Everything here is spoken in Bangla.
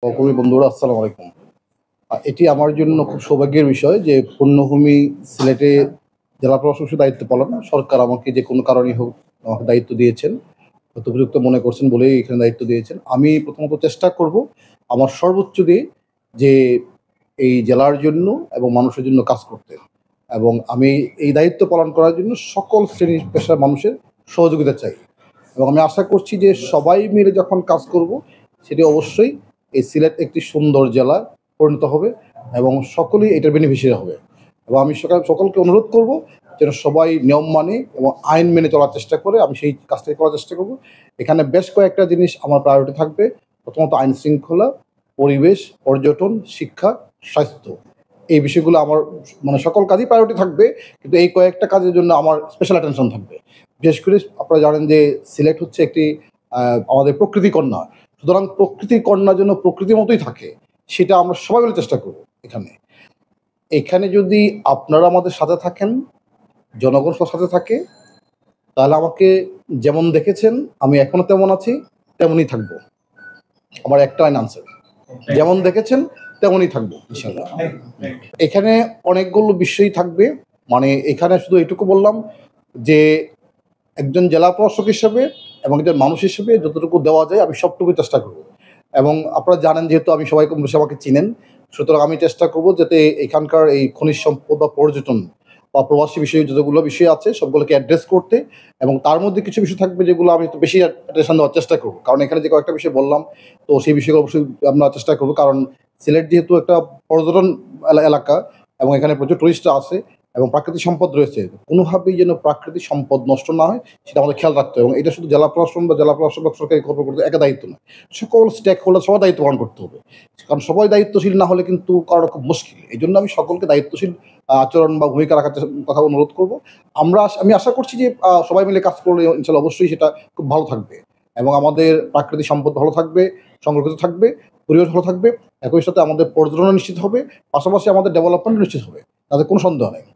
সহকর্মী বন্ধুরা, আসসালামু আলাইকুম। এটি আমার জন্য খুব সৌভাগ্যের বিষয় যে পূর্ণভূমি সিলেটে জেলা প্রশাসকের দায়িত্ব পালন সরকার আমাকে যে কোনো কারণেই হোক আমাকে দায়িত্ব দিয়েছেন। হয়তো উপযুক্ত মনে করছেন বলেই এখানে দায়িত্ব দিয়েছেন। আমি প্রথমত চেষ্টা করব আমার সর্বোচ্চ দিয়ে যে এই জেলার জন্য এবং মানুষের জন্য কাজ করতে, এবং আমি এই দায়িত্ব পালন করার জন্য সকল শ্রেণী পেশার মানুষের সহযোগিতা চাই। এবং আমি আশা করছি যে সবাই মিলে যখন কাজ করব সেটি অবশ্যই এই সিলেট একটি সুন্দর জেলা পরিণত হবে এবং সকলেই এটার বেনিফিশিয়ারি হবে। এবং আমি সকলকে অনুরোধ করব যেন সবাই নিয়ম মানে এবং আইন মেনে চলার চেষ্টা করে। আমি সেই কাজটাই করার চেষ্টা করব। এখানে বেশ কয়েকটা জিনিস আমার প্রায়োরিটি থাকবে। প্রথমত আইন শৃঙ্খলা, পরিবেশ, পর্যটন, শিক্ষা, স্বাস্থ্য। এই বিষয়গুলো আমার মানে সকল কাজই প্রায়োরিটি থাকবে, কিন্তু এই কয়েকটা কাজের জন্য আমার স্পেশাল অ্যাটেনশন থাকবে। বিশেষ করে আপনারা জানেন যে সিলেট হচ্ছে একটি আমাদের প্রকৃতি কন্যা। সুতরাং প্রকৃতি কন্যা যেন প্রকৃতির মতোই থাকে, সেটা আমরা সবাই মিলে চেষ্টা করব। এখানে যদি আপনারা আমাদের সাথে থাকেন, জনগণ সাথে থাকে, তাহলে আমাকে যেমন দেখেছেন আমি এখনো তেমন আছি, তেমনই থাকবো। আমার একটা আনসার, যেমন দেখেছেন তেমনই থাকবো ইনশাল্লাহ। এখানে অনেকগুলো বিষয়ই থাকবে। মানে এখানে শুধু এটুকু বললাম যে একজন জেলা প্রশাসক হিসেবে এবং একজন মানুষ হিসেবে যতটুকু দেওয়া যায় আমি সবটুকুই চেষ্টা করব। এবং আপনারা জানেন যেহেতু আমি সবাই কম বেশি আমাকে চিনেন, সুতরাং আমি চেষ্টা করব যাতে এখানকার এই খনিজ সম্পদ বা পর্যটন বা প্রবাসী বিষয় যতগুলো বিষয় আছে সবগুলোকে অ্যাড্রেস করতে, এবং তার মধ্যে কিছু বিষয় থাকবে যেগুলো আমি একটু বেশি অ্যাটেনশন দেওয়ার চেষ্টা করব। কারণ এখানে যে কয়েকটা বিষয় বললাম, তো সেই বিষয়গুলো অবশ্যই আমরা চেষ্টা করব। কারণ সিলেট যেহেতু একটা পর্যটন এলাকা এবং এখানে প্রচুর টুরিস্টরা আছে এবং প্রাকৃতিক সম্পদ রয়েছে, কোনোভাবেই যেন প্রাকৃতিক সম্পদ নষ্ট না হয় সেটা আমাদের খেয়াল রাখতে হবে। এবং এটা শুধু জেলা প্রশাসন বা জেলা প্রশাসক বা সরকারি কর্মকর্তা একা দায়িত্ব নয়, সকল স্টেক হোল্ডার সবাই দায়িত্ব পালন করতে হবে। কারণ সবাই দায়িত্বশীল না হলে কিন্তু কারো খুব মুশকিল। এই জন্য আমি সকলকে দায়িত্বশীল আচরণ বা ভূমিকা রাখার কথা অনুরোধ করব। আমি আশা করছি যে সবাই মিলে কাজ করলে ইনশাল্লাহ অবশ্যই সেটা খুব ভালো থাকবে এবং আমাদের প্রাকৃতিক সম্পদ ভালো থাকবে, সংরক্ষিত থাকবে, পরিবেশ ভালো থাকবে, একই সাথে আমাদের পর্যটন নিশ্চিত হবে, পাশাপাশি আমাদের ডেভেলপমেন্ট নিশ্চিত হবে, তাতে কোনো সন্দেহ নেই।